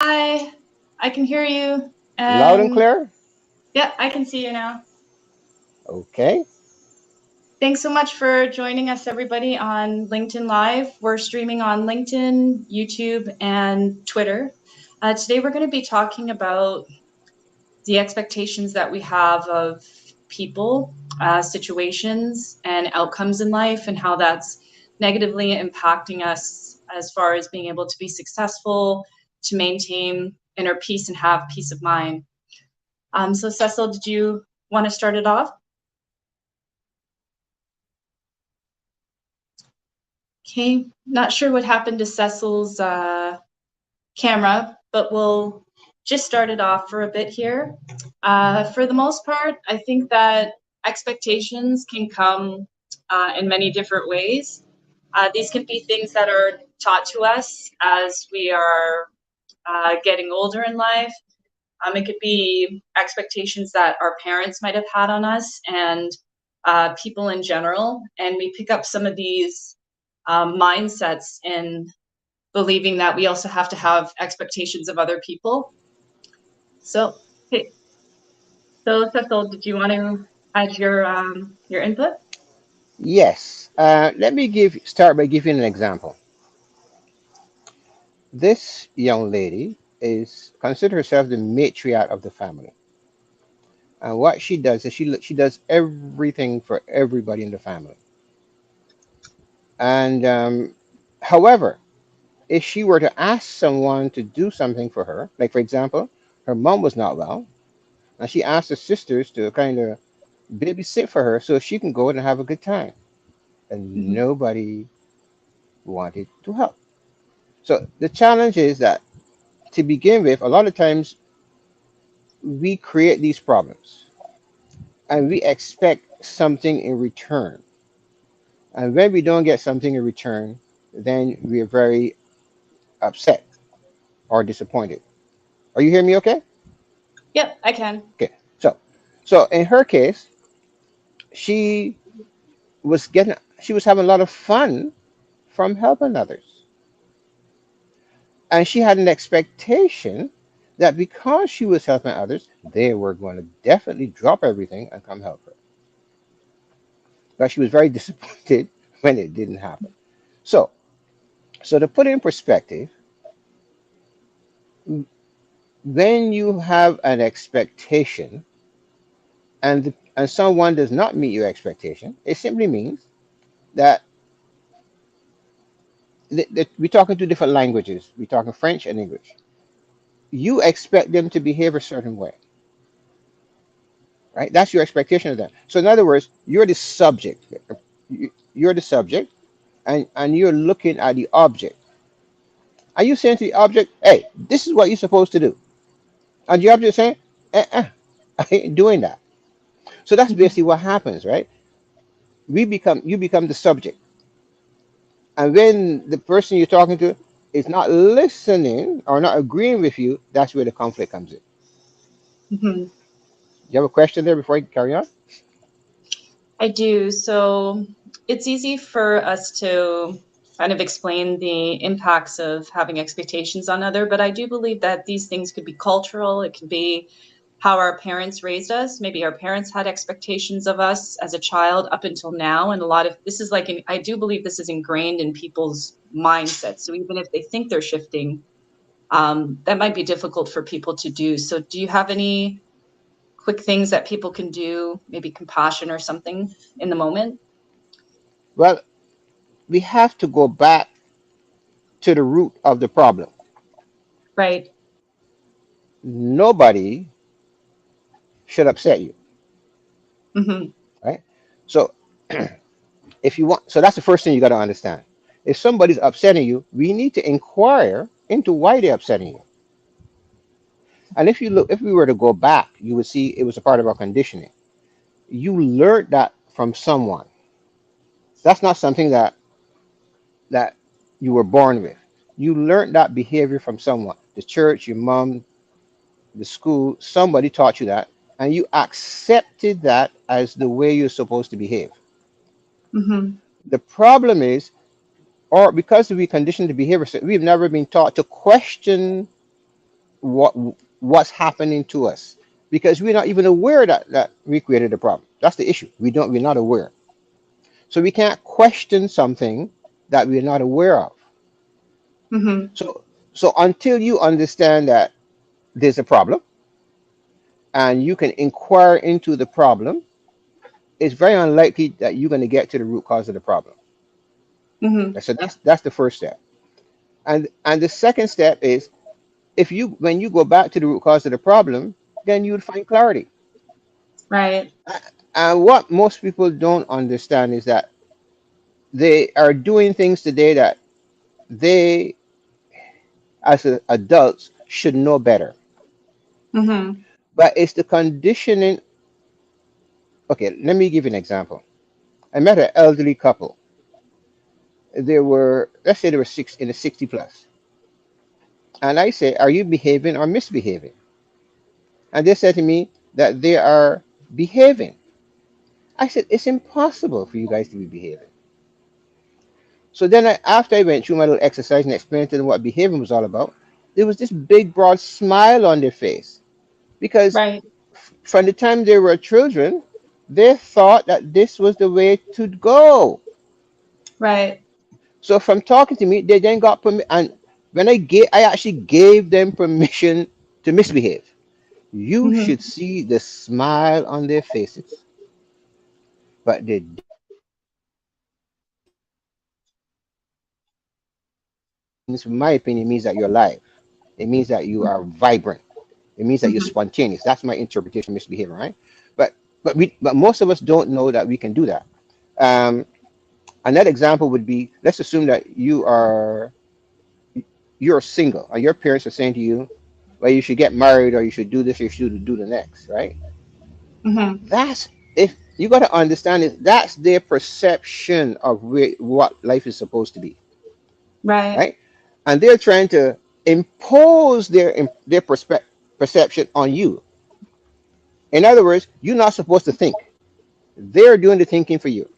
Hi, I can hear you. Loud and And clear? yeah, I can see you now. Okay. Thanks so much for joining us, everybody, on LinkedIn Live. We're streaming on LinkedIn, YouTube, and Twitter. Today, we're going to be talking about the expectations that we have of people, situations, and outcomes in life, and how that's negatively impacting us as far as being able to be successful, to maintain inner peace, and have peace of mind. So Cecil, did you want to start it off? Okay, not sure what happened to Cecil's camera, but we'll just start it off for a bit here. For the most part, I think that expectations can come in many different ways. These can be things that are taught to us as we are getting older in life. It could be expectations that our parents might have had on us and people in general. And we pick up some of these mindsets in believing that we also have to have expectations of other people. So, okay. So Cecil, did you want to add your input? Yes. Let me start by giving an example. This young lady is consider herself the matriarch of the family, and what she does is she does everything for everybody in the family. And however, if she were to ask someone to do something for her, like for example, her mom was not well, and she asked her sisters to kind of babysit for her so she can go and have a good time, and Mhm. nobody wanted to help. So the challenge is that to begin with, a lot of times we create these problems and we expect something in return. And when we don't get something in return, then we are very upset or disappointed. Are you hearing me okay? Yep, I can. Okay. So in her case, she she was having a lot of fun from helping others. And she had an expectation that because she was helping others, they were going to definitely drop everything and come help her. But she was very disappointed when it didn't happen. So, so to put it in perspective, when you have an expectation and someone does not meet your expectation, it simply means that we're talking two different languages. We're talking French and English. You expect them to behave a certain way, right? That's your expectation of them. So, in other words, you're the subject. You're the subject, and you're looking at the object. Are you saying to the object, "Hey, this is what you're supposed to do," and the object is saying, I ain't doing that. So that's Mhm. basically what happens, right? You become the subject, and when the person you're talking to is not listening or not agreeing with you, that's where the conflict comes in. Mhm. You have a question there before I carry on? I do. So it's easy for us to kind of explain the impacts of having expectations on other, but I do believe that these things could be cultural. It could be how our parents raised us. Maybe our parents had expectations of us as a child up until now. And a lot of this is like, I do believe this is ingrained in people's mindsets. So even if they think they're shifting, that might be difficult for people to do. So do you have any quick things that people can do, maybe compassion or something in the moment? Well, we have to go back to the root of the problem. Right. Nobody should upset you, Hmm. right? So if you want, so that's the first thing you got to understand. If somebody's upsetting you, we need to inquire into why they're upsetting you. And if you look, if we were to go back, you would see it was a part of our conditioning. You learned that from someone. That's not something that you were born with. You learned that behavior from someone. The church, your mom, the school, somebody taught you that, and you accepted that as the way you're supposed to behave. Hmm. The problem is, or because we conditioned the behavior, so we've never been taught to question what what's happening to us because we're not even aware that we created the problem. That's the issue. We're not aware. So we can't question something that we're not aware of. Mm-hmm. So until you understand that there's a problem and you can inquire into the problem, it's very unlikely that you're going to get to the root cause of the problem. Mm-hmm. So that's the first step. And the second step is if you when you go back to the root cause of the problem, then you'll find clarity. Right. And what most people don't understand is that they are doing things today that they, as adults, should know better. Mm-hmm. But it's the conditioning. Okay, let me give you an example. I met an elderly couple. They were, let's say they were six in the 60 plus. And I say, are you behaving or misbehaving? And they said to me that they are behaving. I said, it's impossible for you guys to be behaving. So then after I went through my little exercise and explained to them what behaving was all about, there was this big, broad smile on their face because Right. from the time they were children, they thought that this was the way to go. Right. So from talking to me, they then got permission. And when I actually gave them permission to misbehave. You Mm-hmm. should see the smile on their faces. But the means, in my opinion, means that you're alive. It means that you are vibrant. It means that you're Mm-hmm. spontaneous. That's my interpretation of misbehavior, right? But but most of us don't know that we can do that. Um, another example would be, let's assume that you're single, or your parents are saying to you, well, you should get married, or you should do this, or you should do the next, right? Mm-hmm. That's if you got to understand it. That's their perception of what life is supposed to be, Right. right? And they're trying to impose their perception on you. In other words, you're not supposed to think. They're doing the thinking for you.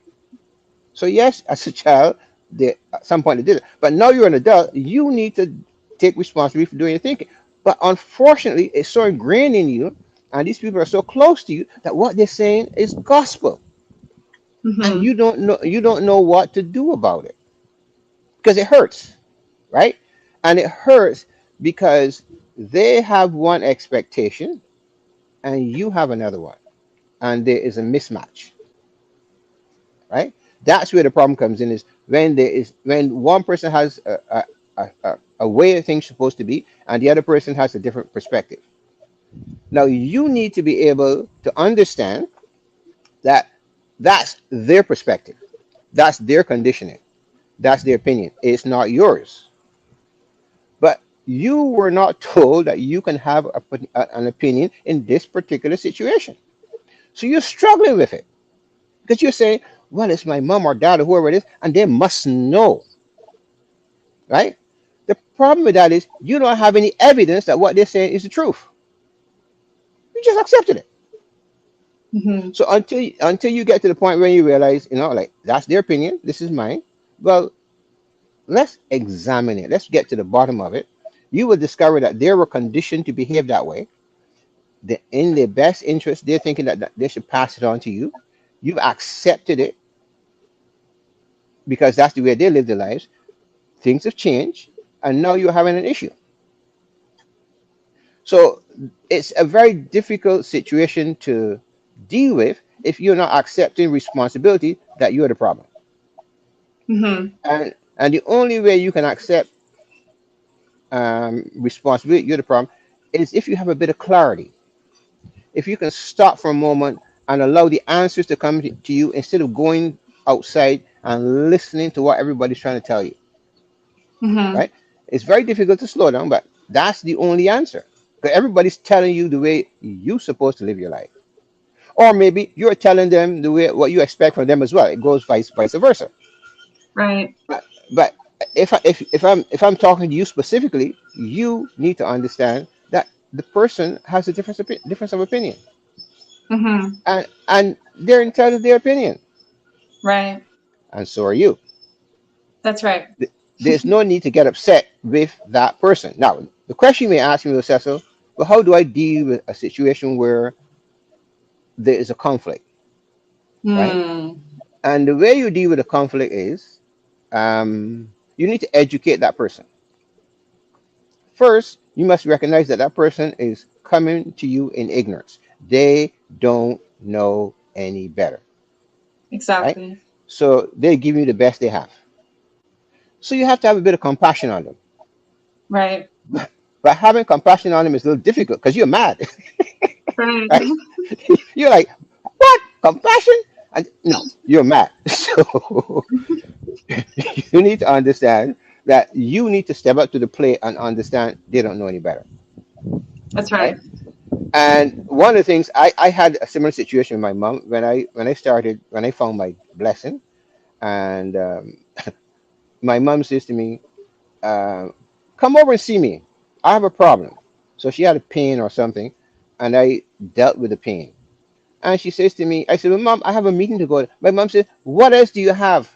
So yes, as a child, at some point they did it. But now you're an adult, you need to take responsibility for doing your thinking. But unfortunately, it's so ingrained in you, and these people are so close to you that what they're saying is gospel, and Mm-hmm. you don't know what to do about it because it hurts, right? And it hurts because they have one expectation and you have another one, and there is a mismatch, right? That's where the problem comes in, is when one person has a way of things supposed to be and the other person has a different perspective. Now you need to be able to understand that that's their perspective, that's their conditioning, that's their opinion, it's not yours. But you were not told that you can have an opinion in this particular situation, so you're struggling with it because you're saying, well, it's my mom or dad or whoever it is and they must know, right? The problem with that is you don't have any evidence that what they're saying is the truth. You just accepted it. Mm-hmm. So until you get to the point where you realize, like, that's their opinion, this is mine. Well, let's examine it. Let's get to the bottom of it. You will discover that they were conditioned to behave that way. In their best interest, they're thinking that they should pass it on to you. You've accepted it because that's the way they live their lives. Things have changed, and now you're having an issue. So it's a very difficult situation to deal with if you're not accepting responsibility that you're the problem. Mm-hmm. And the only way you can accept responsibility, you're the problem, is if you have a bit of clarity. If you can stop for a moment and allow the answers to come to you instead of going outside and listening to what everybody's trying to tell you, Mm-hmm. right? It's very difficult to slow down, but that's the only answer. Because everybody's telling you the way you're supposed to live your life. Or maybe you're telling them the way what you expect from them as well. It goes vice versa. Right. But if I'm talking to you specifically, you need to understand that the person has a difference of opinion, Mm-hmm. and they're entitled to their opinion, Right. and so are you. That's right. There's no need to get upset with that person. Now, The question you may ask me, Cecil, well, how do I deal with a situation where there is a conflict, right? Hmm. And the way you deal with a conflict is you need to educate that person. First, you must recognize that that person is coming to you in ignorance. They don't know any better, right? Exactly. So they're giving you the best they have. So you have to have a bit of compassion on them. Right. But having compassion on them is a little difficult because you're mad, Right. right? You're like, what? Compassion? And no, you're mad. So you need to understand that you need to step up to the plate and understand they don't know any better, That's right? right. And one of the things I had a similar situation with my mom when I found my blessing, and my mom says to me, uh, "Come over and see me. I have a problem." So she had a pain or something, and I dealt with the pain. And she says to me, "I said, well, Mom, I have a meeting to go to." My mom said, "What else do you have?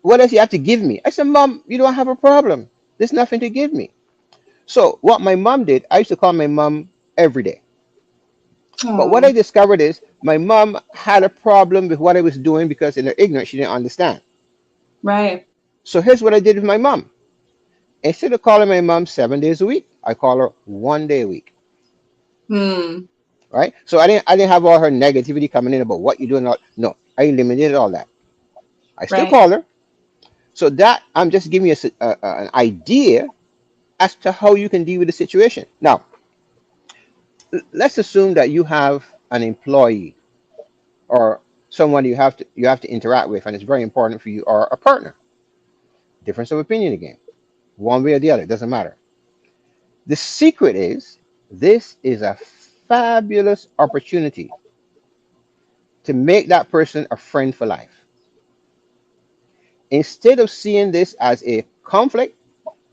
What else you have to give me?" I said, "Mom, you don't have a problem. There's nothing to give me." So what my mom did, I used to call my mom every day. But what I Oh, discovered is my mom had a problem with what I was doing because in her ignorance she didn't understand. right. So here's what I did with my mom. Instead of calling my mom 7 days a week, I call her 1 day a week. Hmm. Right? So I didn't have all her negativity coming in about what you're doing. No, I eliminated all that. I still Right. call her. So that I'm just giving you an idea as to how you can deal with the situation. Now, let's assume that you have an employee or someone you have to interact with, and it's very important for you, or a partner. Difference of opinion again, one way or the other, it doesn't matter. The secret is this is a fabulous opportunity to make that person a friend for life. Instead of seeing this as a conflict,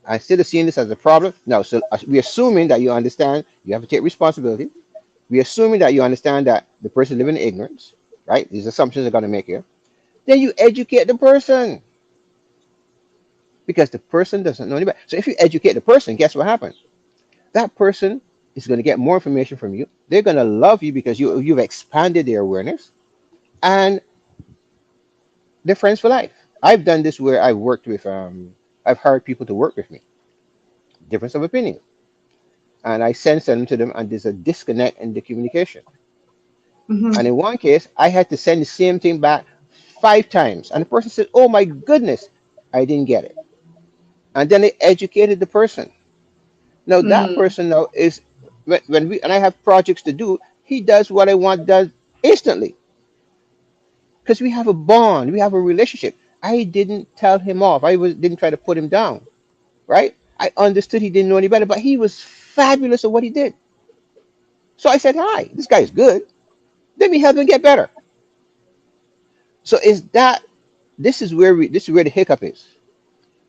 instead of seeing this as a problem, no. So we're assuming that you understand. You have to take responsibility. We're assuming that you understand that the person living in ignorance, right? These assumptions are going to make here. Then you educate the person because the person doesn't know any better. So if you educate the person, guess what happens? That person is going to get more information from you. They're going to love you because you've expanded their awareness, and they're friends for life. I've done this where I've hired people to work with me. Difference of opinion, and I send them to them, and there's a disconnect in the communication. And Hmm. in one case, I had to send the same thing back 5 times, and the person said, "Oh my goodness, I didn't get it." And then I educated the person. Now that Hmm. person now is when we and I have projects to do, he does what I want done instantly because we have a bond, we have a relationship. I didn't tell him off. Didn't try to put him down, right? I understood he didn't know any better, but he was fabulous at what he did. So I said, "Hi, this guy's good. Let me help him get better." So is that this is where the hiccup is.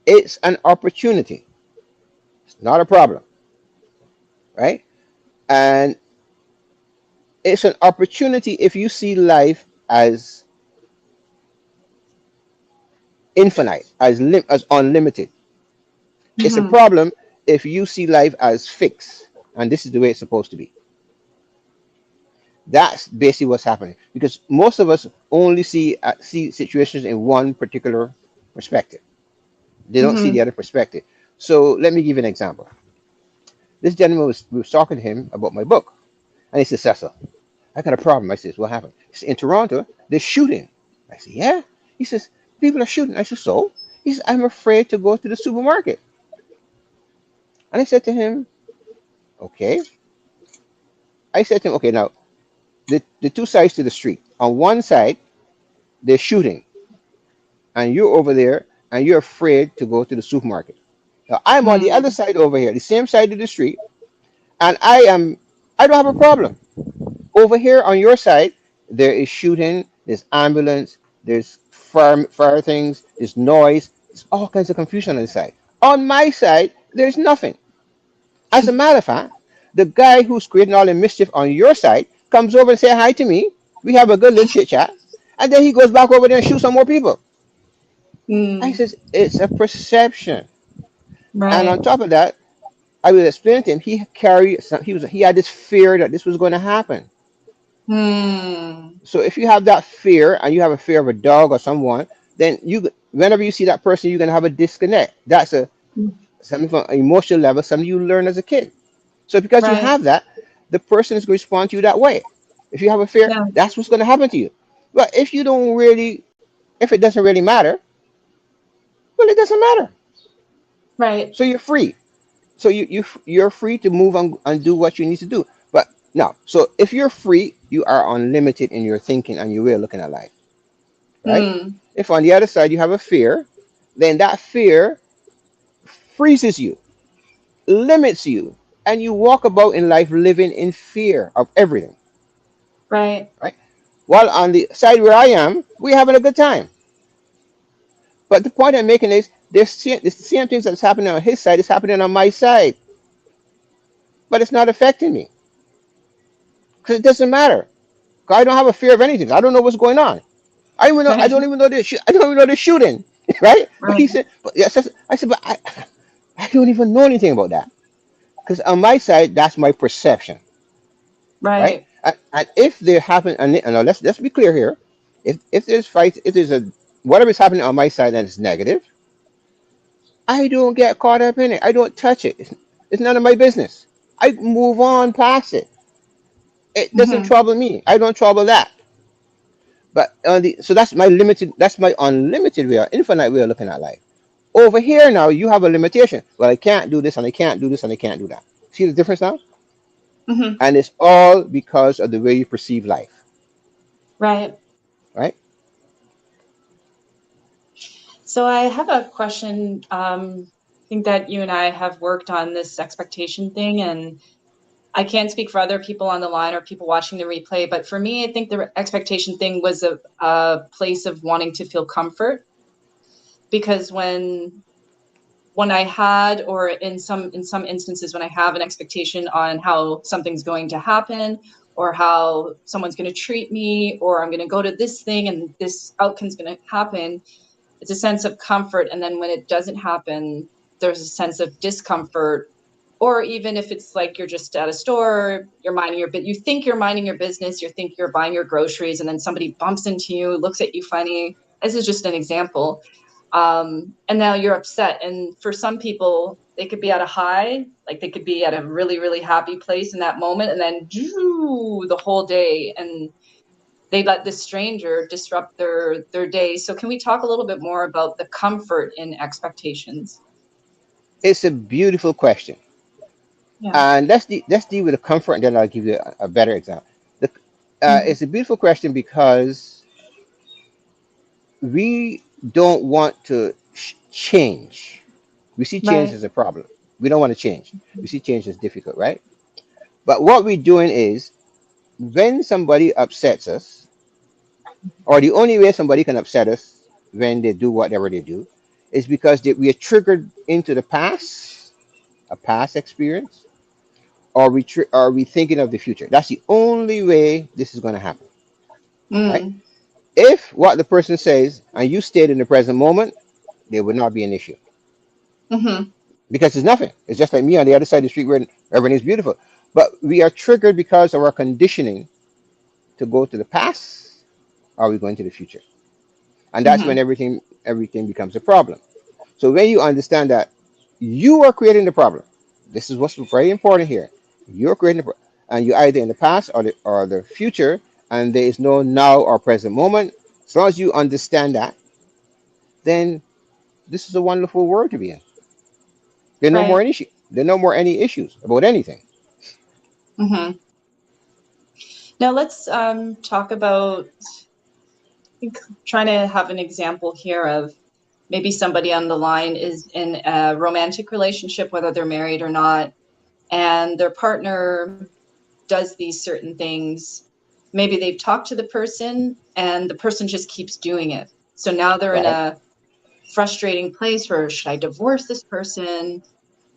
It's an opportunity. It's not a problem, right? And it's an opportunity if you see life as infinite, as unlimited. It's a Hmm. problem if you see life as fixed, and this is the way it's supposed to be. That's basically what's happening because most of us only see situations in one particular perspective. They don't see Hmm. the other perspective. So let me give you an example. This gentleman we was talking to him about my book, and he said, "Cecil, I got a problem." I says, "What happened?" He said, "In Toronto, they're shooting." I said, "Yeah." He says, "People are shooting." I said, "So?" He says, "I'm afraid to go to the supermarket." And I said to him, "Okay." I said to him, "Okay, now the two sides to the street. On one side, they're shooting, and you're over there, and you're afraid to go to the supermarket. Now I'm on the other Hmm. side over here, the same side of the street, and I don't have a problem. Over here on your side, there is shooting, there's ambulance, there's fire things, there's noise, there's all kinds of confusion on the side. On my side, there's nothing. As a matter of fact, the guy who's creating all the mischief on your side comes over and say hi to me. We have a good little chit chat, and then he goes back over there and shoots some more people. I Hmm. says it's a perception, and on Right. top of that, I was explaining to him he had this fear that this was going to happen. Hmm. So if you have that fear and you have a fear of a dog or someone, then whenever you see that person, you're gonna have a disconnect. That's a something from an emotional level, something you learn as a kid. So because you Right. have that, the person is going to respond to you that way. If you have a fear, Yeah. that's what's going to happen to you. But if it doesn't really matter, well, it doesn't matter. Right. So you're free. So you're free to move on and do what you need to do. But now, so if you're free, you are unlimited in your thinking and your way of looking at life, right? Hmm. If on the other side you have a fear, then that fear freezes you, limits you, and you walk about in life living in fear of everything, Right. right? While on the side where I am, we're having a good time. But the point I'm making is the same things that's happening on his side is happening on my side, but it's not affecting me because it doesn't matter. 'Cause I don't have a fear of anything. I don't know what's going on. I Right. don't even know I don't even know they're shooting, right? But Right. he said, but yes, I said, but I don't even know anything about that because on my side, that's my perception, right? Right. And if there happen, and now let's be clear here, if there's fight, if there's a whatever is happening on my side and it's negative, I don't get caught up in it. I don't touch it. It's none of my business. I move on past it. It doesn't Hmm. trouble me. I don't trouble that. But so that's my unlimited way, or infinite way of looking at life. Over here now, you have a limitation. Well, I can't do this, and I can't do this, and I can't do that. See the difference now? Hmm. And it's all because of the way you perceive life, Right. right? So I have a question. I think that you and I have worked on this expectation thing, and I can't speak for other people on the line or people watching the replay, but for me, I think the expectation thing was a place of wanting to feel comfort, because when I had, or in some instances when I have an expectation on how something's going to happen, or how someone's going to treat me, or I'm going to go to this thing and this outcome's going to happen, it's a sense of comfort. And then when it doesn't happen, there's a sense of discomfort. Or even if it's like you're just at a store, you're minding your you think you're minding your business, you think you're buying your groceries, and then somebody bumps into you, looks at you funny. This is just an example. And now you're upset. And for some people, they could be at a high, like they could be at a really, really happy place in that moment, and then the whole day, and they let this stranger disrupt their day. So can we talk a little bit more about the comfort in expectations? It's a beautiful question, Yeah. and let's deal with the comfort, and then I'll give you a better example. The, Mhm. it's a beautiful question because we don't want to change. We see change Right. as a problem. We don't want to change. We see change as difficult, right? But what we're doing is when somebody upsets us, or the only way somebody can upset us when they do whatever they do, is because we are triggered into the past, a past experience, or are we thinking of the future? That's the only way this is going to happen, right? Mm. If what the person says and you stayed in the present moment, there would not be an issue Hmm. because it's nothing. It's just like me on the other side of the street where everything is beautiful. But we are triggered because of our conditioning to go to the past. Or are we going to the future? And that's when Hmm. everything becomes a problem. So when you understand that you are creating the problem, this is what's very important here. You're creating the problem, and you're either in the past or the future, and there is no now or present moment. As long as you understand that, then this is a wonderful world to be in. There are no more Right. any issue. There are no more any issues about anything. Hmm. Now let's talk about, I think, trying to have an example here of maybe somebody on the line is in a romantic relationship, whether they're married or not, and their partner does these certain things. Maybe they've talked to the person and the person just keeps doing it. So now they're in Right. a frustrating place where, should I divorce this person?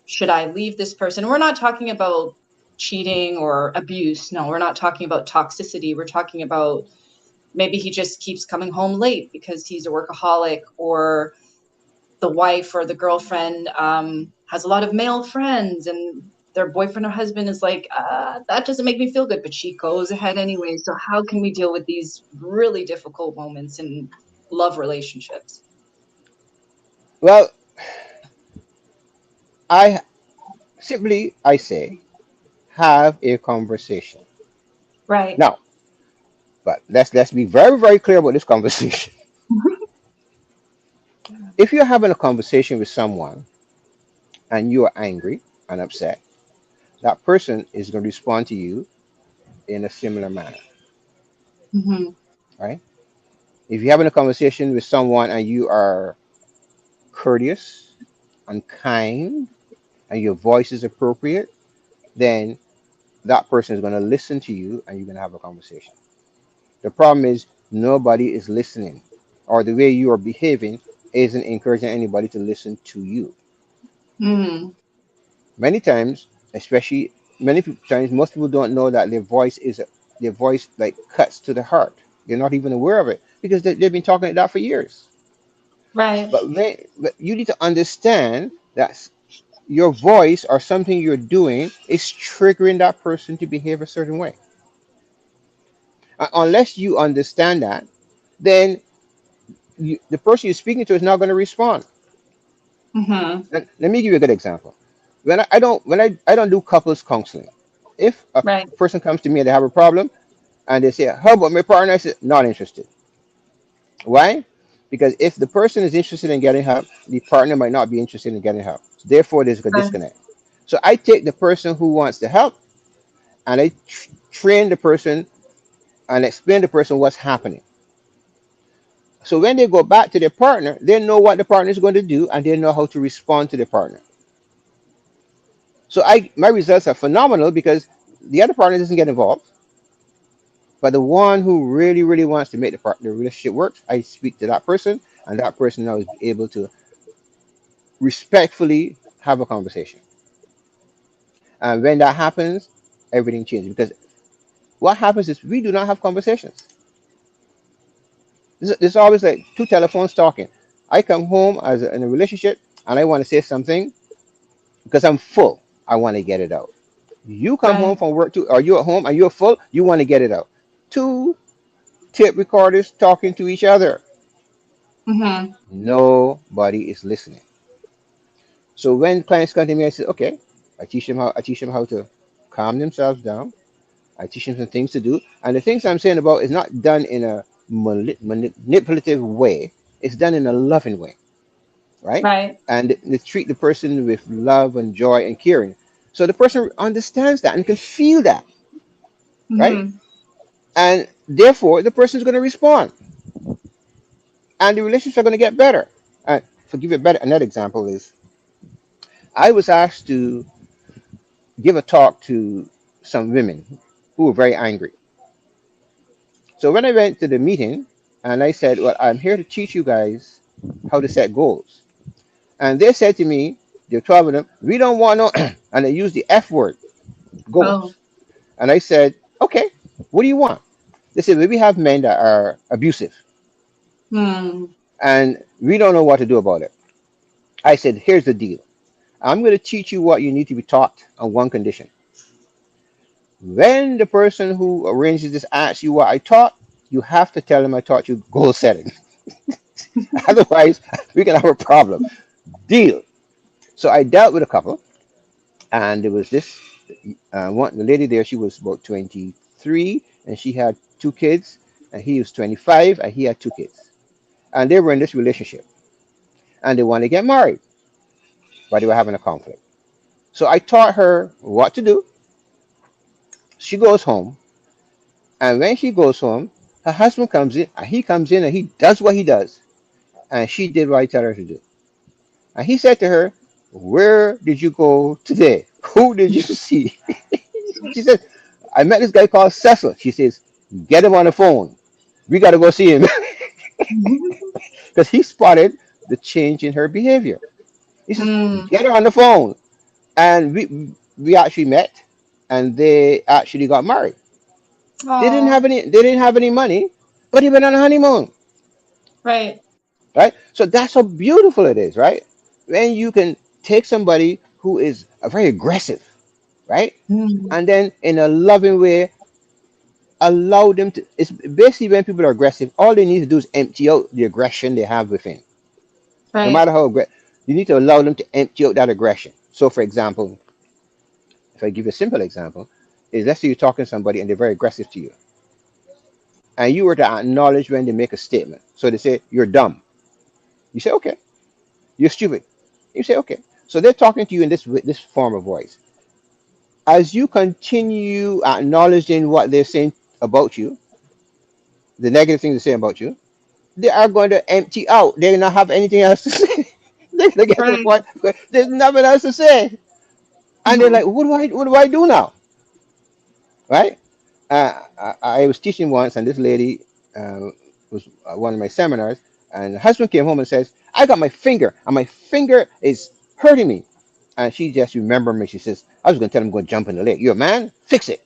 Should I leave this person? We're not talking about cheating or abuse. No, we're not talking about toxicity. We're talking about maybe he just keeps coming home late because he's a workaholic, or the wife or the girlfriend has a lot of male friends, and their boyfriend or husband is like, that doesn't make me feel good, but she goes ahead anyway. So how can we deal with these really difficult moments in love relationships? Well, I I say, have a conversation. Right. Now, but let's be very, very clear about this conversation. If you're having a conversation with someone and you are angry and upset, that person is going to respond to you in a similar manner, Mm-hmm. right? If you're having a conversation with someone and you are courteous and kind and your voice is appropriate, then that person is going to listen to you and you're going to have a conversation. The problem is nobody is listening, or the way you are behaving isn't encouraging anybody to listen to you. Mm. Many times, especially times, most people don't know that their voice like cuts to the heart. They're not even aware of it because they've been talking like that for years. Right. But you need to understand that your voice or something you're doing is triggering that person to behave a certain way. Unless you understand that, then the person you're speaking to is not going to respond. Mm-hmm. Let me give you a good example. I don't do couples counseling. If a Right. person comes to me and they have a problem and they say, "How about my partner?" I say, "Not interested." Why? Because if the person is interested in getting help, the partner might not be interested in getting help. Therefore, there's a Right. disconnect. So I take the person who wants the help and I train the person and explain to the person what's happening. So when they go back to their partner, they know what the partner is going to do and they know how to respond to the partner. So I my results are phenomenal because the other partner doesn't get involved, but the one who really, really wants to make the relationship work, I speak to that person, and that person now is able to respectfully have a conversation. And when that happens, everything changes because what happens is we do not have conversations. There's always like two telephones talking. I come home in a relationship and I want to say something because I'm full. I want to get it out. You come home Right. from work too, or you at home and you're full, you want to get it out. Two tape recorders talking to each other. Mm-hmm. Nobody is listening. So when clients come to me, I say, okay, I teach them how to calm themselves down. I teach them some things to do. And the things I'm saying about is not done in a manipulative way. It's done in a loving way, right? Right. And they treat the person with love and joy and caring. So the person understands that and can feel that, right? Mm-hmm. And therefore, the person is going to respond, and the relationships are going to get better. To give you another example is I was asked to give a talk to some women who were very angry. So when I went to the meeting and I said, "Well, I'm here to teach you guys how to set goals," and they said to me, there were 12 of them, "We don't want no," and they used the F word, Oh. goals. And I said, "Okay, what do you want?" They said, "Well, we have men that are abusive, Hmm. and we don't know what to do about it." I said, "Here's the deal. I'm going to teach you what you need to be taught on one condition. When the person who arranges this asks you what I taught, you have to tell them I taught you goal setting. Otherwise, we can have a problem. Deal." So I dealt with a couple, and there was this the lady there. She was about 23, and she had two kids, and he was 25, and he had two kids, and they were in this relationship, and they wanted to get married, but they were having a conflict. So I taught her what to do. She goes home, and when she goes home, her husband comes in, and he comes in and he does what he does. And she did what I tell her to do. And he said to her, "Where did you go today? Who did you see?" She said, "I met this guy called Cecil." She says, "Get him on the phone. We got to go see him." Because he spotted the change in her behavior. He says, Hmm. "Get her on the phone." And we actually met and they actually got married. Oh. They didn't have any money, but he went on a honeymoon. Right. Right? So that's how beautiful it is, right? When you can Take somebody who is very aggressive, right? Mm. And then in a loving way, allow them to. It's basically when people are aggressive, all they need to do is empty out the aggression they have within. No Right. matter how aggressive, you need to allow them to empty out that aggression. So, for example, if I give you a simple example, is let's say you're talking to somebody and they're very aggressive to you, and you were to acknowledge when they make a statement. So they say you're dumb. You say okay. You're stupid. You say okay. So they're talking to you in this form of voice. As you continue acknowledging what they're saying about you, the negative things they're saying about you, they are going to empty out. They don't have anything else to say. They're going to get to the Right. point where there's nothing else to say, and they're Mhm. like, "What do I do now?" Right? I was teaching once, and this lady was one of my seminars, and the husband came home and says, "I got my finger, and my finger is hurting me." And she just remembered me. She says, "I was going to tell him to go jump in the lake. You're a man, fix it."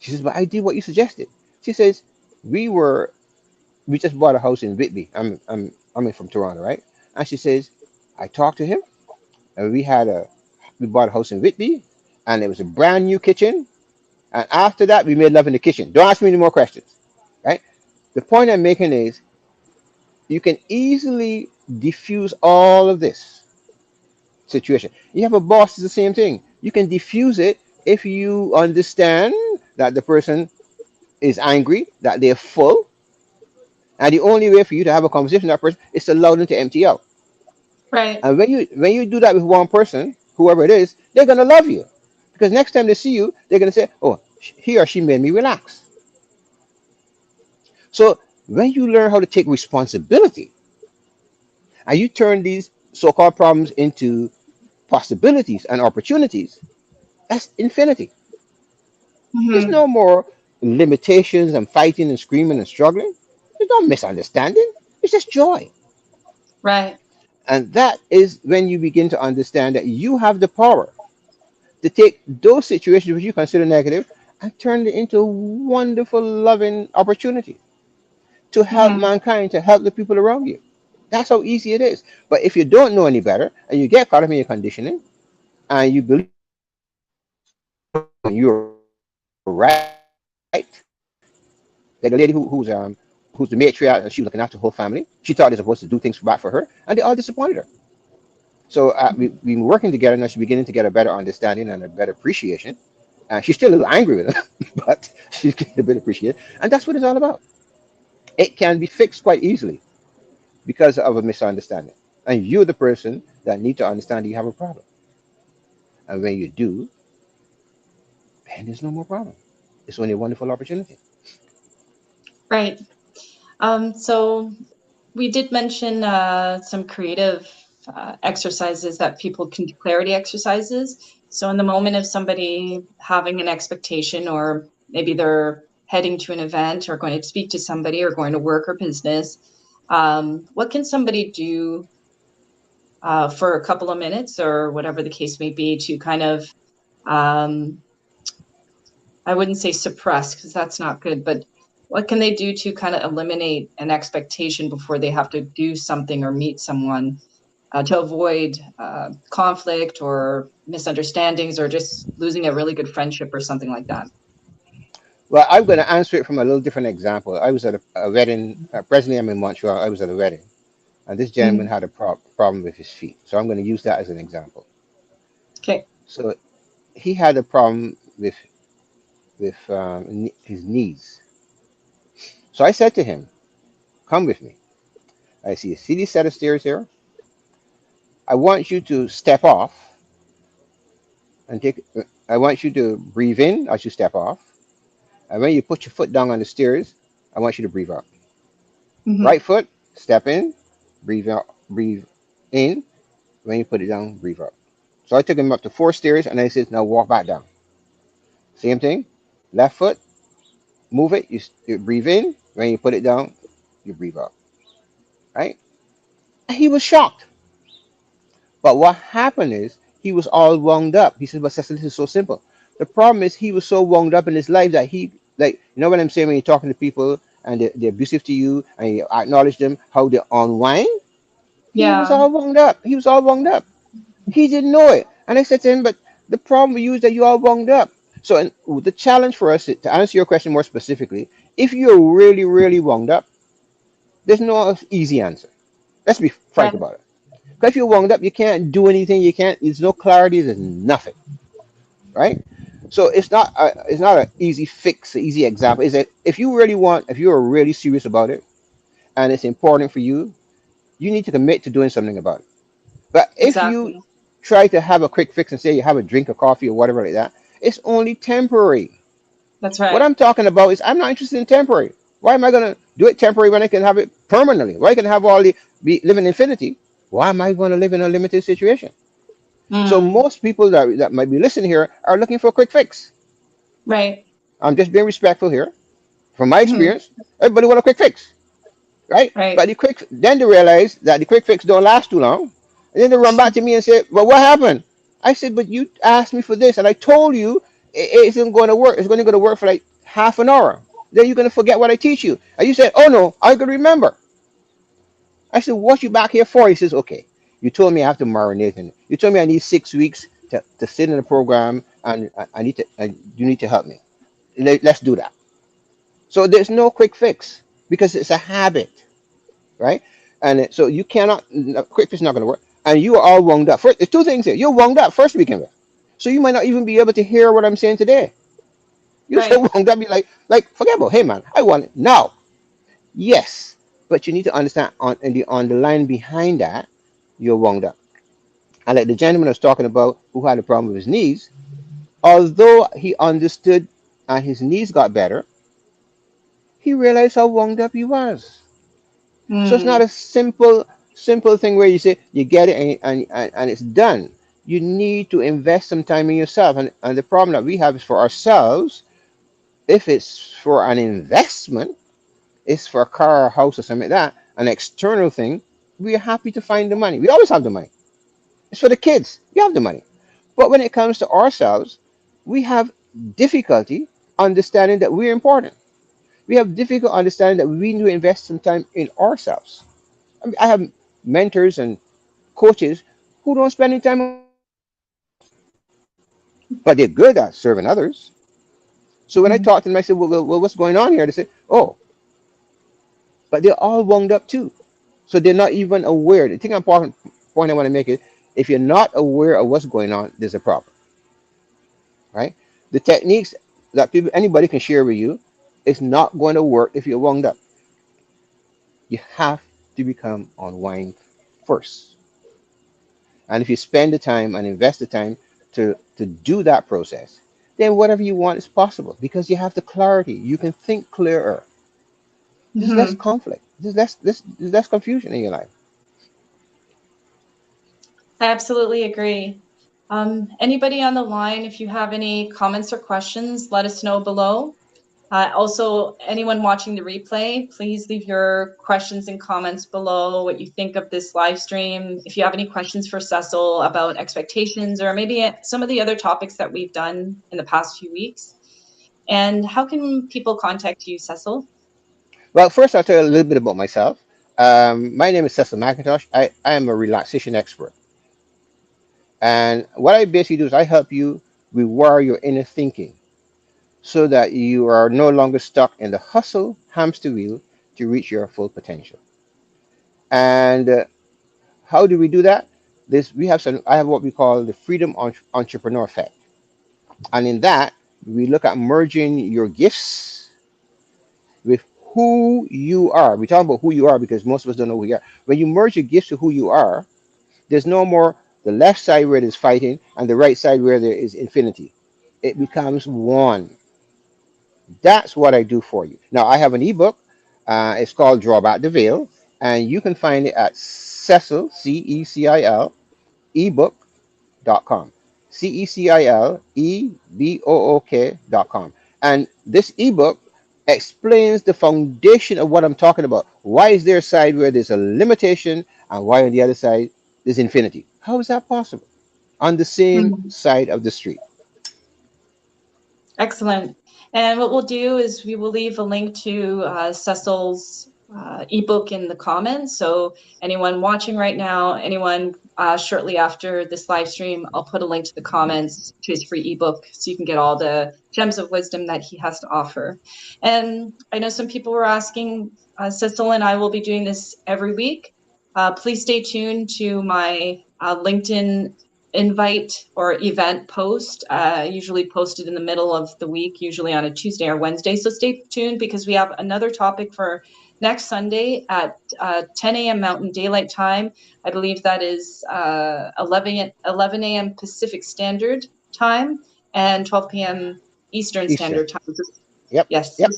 She says, "But I did what you suggested." She says, "We were we just bought a house in Whitby. I'm from Toronto, right?" And she says, "I talked to him, and we bought a house in Whitby, and it was a brand new kitchen. And after that, we made love in the kitchen. Don't ask me any more questions, right?" The point I'm making is you can easily diffuse all of this situation. You have a boss, it's the same thing. You can diffuse it if you understand that the person is angry, that they're full, and the only way for you to have a conversation with that person is to allow them to empty out. Right. And when you do that with one person, whoever it is, they're gonna love you because next time they see you, they're gonna say, "Oh, he or she made me relax." So when you learn how to take responsibility and you turn these so-called problems into possibilities and opportunities, that's infinity. There's Mhm. no more limitations and fighting and screaming and struggling. There's no misunderstanding. It's just joy. Right. And that is when you begin to understand that you have the power to take those situations which you consider negative and turn it into a wonderful, loving opportunity to help Mhm. mankind, to help the people around you. That's how easy it is. But if you don't know any better and you get caught up in your conditioning and you believe you're right, like the lady who's the matriarch and she was looking after the whole family, she thought they're supposed to do things back for her, and they all disappointed her. So we've been working together, and now she's beginning to get a better understanding and a better appreciation. She's still a little angry with him, but she's getting a bit appreciated, and that's what it's all about. It can be fixed quite easily because of a misunderstanding, and you're the person that need to understand that you have a problem. And when you do, then there's no more problem. It's only a wonderful opportunity. Right. So we did mention some creative exercises that people can do, clarity exercises. So in the moment of somebody having an expectation, or maybe they're heading to an event or going to speak to somebody or going to work or business, what can somebody do for a couple of minutes or whatever the case may be to kind of, um, I wouldn't say suppress because that's not good, but what can they do to kind of eliminate an expectation before they have to do something or meet someone to avoid conflict or misunderstandings or just losing a really good friendship or something like that? Well, I'm going to answer it from a little different example. I was at a wedding. Presently, I'm in Montreal. I was at a wedding, and this gentleman Mm. had a problem with his feet. So I'm going to use that as an example. Okay. So he had a problem with his knees. So I said to him, "Come with me. I see these set of stairs here. I want you to step off and take. I want you to breathe in as you step off, and when you put your foot down on the stairs, I want you to breathe out. Hmm. Right foot, step in, breathe out, breathe in. When you put it down, breathe out." So I took him up to 4 stairs, and I said, "Now walk back down." Same thing. Left foot, move it. You breathe in. When you put it down, you breathe out. Right? He was shocked. But what happened is he was all wound up. He said, "But Cecil, this is so simple." The problem is he was so wound up in his life that he, like, you know what I'm saying, when you're talking to people and they're abusive to you and you acknowledge them, how they unwind? He was Yeah. all wound up. He was all wound up. He didn't know it. And I said to him, but the problem with you is that you all wound up. So and the challenge for us, to answer your question more specifically, if you're really, really wound up, there's no easy answer. Let's be Right. frank about it. Because if you're wound up, you can't do anything. You can't. There's no clarity. There's nothing. Right. So it's not an easy fix, an easy example. Is that if you really want, if you are really serious about it, and it's important for you, you need to commit to doing something about it. But if you Exactly. try to have a quick fix and say you have a drink of coffee or whatever like that, it's only temporary. That's What right. I'm talking about is I'm not interested in temporary. Why am I going to do it temporary when I can have it permanently? Why can I have all the be live in infinity? Why am I going to live in a limited situation? So Mm, most people that might be listening here are looking for a quick fix. right. I'm just being respectful here. From my Mhm. experience, everybody want a quick fix, right? Right. But then they realize that the quick fix don't last too long, and then they run back to me and say, "Well, what happened?" I said, "But you asked me for this, and I told you it isn't going to work. It's going to work for like half an hour. Then you're going to forget what I teach you." And you said, "Oh no, I can remember." I said, "What you back here for?" He says, "Okay, you told me I have to marinate in it. You told me I need 6 weeks to sit in the program, and I need to, and you need to help me. Let's do that." So there's no quick fix because it's a habit, right? So you cannot, quick fix is not going to work. And you are all wound up. First, there's two things here. You're wound up first weekend with. So you might not even be able to hear what I'm saying today. You so Right. wound up, be forget about, hey man, I want it now. Yes, but you need to understand on the line behind that, you're wound up. And like the gentleman I was talking about who had a problem with his knees, although he understood and his knees got better, he realized how wound up he was. So it's not Mm, a simple thing where you say you get it and it's done. You need to invest some time in yourself. And the problem that we have is for ourselves, if it's for an investment, it's for a car or house or something like that, an external thing, we are happy to find the money. We always have the money. It's for the kids. You have the money. But when it comes to ourselves, we have difficulty understanding that we're important. We have difficult understanding that we need to invest some time in ourselves. I mean, I have mentors and coaches who don't spend any time on themselves, but they're good at serving others. So when I mhm. talk to them, I say, well, what's going on here? They say, oh, but they're all wound up too. So they're not even aware. The thing important point I want to make is if you're not aware of what's going on, there's a problem, right? The techniques that anybody can share with you is not going to work if you're wound up. You have to become unwind first. And if you spend the time and invest the time to do that process, then whatever you want is possible because you have the clarity. You can think clearer. There's less Mhm. conflict. There's less confusion in your life. I absolutely agree. Anybody on the line, if you have any comments or questions, let us know below. Also, anyone watching the replay, please leave your questions and comments below, what you think of this live stream. If you have any questions for Cecil about expectations or maybe some of the other topics that we've done in the past few weeks. And how can people contact you, Cecil? Well, first I'll tell you a little bit about myself. My name is Cecil McIntosh. I am a relaxation expert. And what I basically do is I help you rewire your inner thinking so that you are no longer stuck in the hustle hamster wheel to reach your full potential. And how do we do that? We have some. I have what we call the freedom entrepreneur effect, and in that we look at merging your gifts with who you are. We talk about who you are because most of us don't know who you are. When you merge your gifts to who you are, there's no more the left side where there's fighting and the right side where there is infinity. It becomes one. That's what I do for you. Now I have an ebook. It's called Draw Back the Veil, and you can find it at Cecil CECIL ebook.com. CECILEBOOK.com. And this ebook explains the foundation of what I'm talking about. Why is there a side where there's a limitation and why on the other side there's infinity? How is that possible? On the same Mhm. side of the street. Excellent. And what we'll do is we will leave a link to Cecil's ebook in the comments. So anyone watching right now, anyone shortly after this live stream, I'll put a link to the comments to his free ebook so you can get all the gems of wisdom that he has to offer. And I know some people were asking, Cecil and I will be doing this every week. Please stay tuned to my LinkedIn invite or event post, usually posted in the middle of the week, usually on a Tuesday or Wednesday. So stay tuned because we have another topic for next Sunday at 10 a.m. Mountain Daylight Time. I believe that is 11 a.m. Pacific Standard Time and 12 p.m. Eastern Standard Time. Yep. Yes. Yep.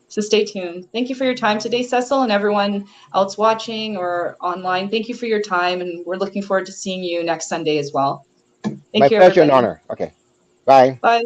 So stay tuned. Thank you for your time today, Cecil, and everyone else watching or online. Thank you for your time, and we're looking forward to seeing you next Sunday as well. Thank My you, pleasure and everybody. honor. Okay. Bye. Bye.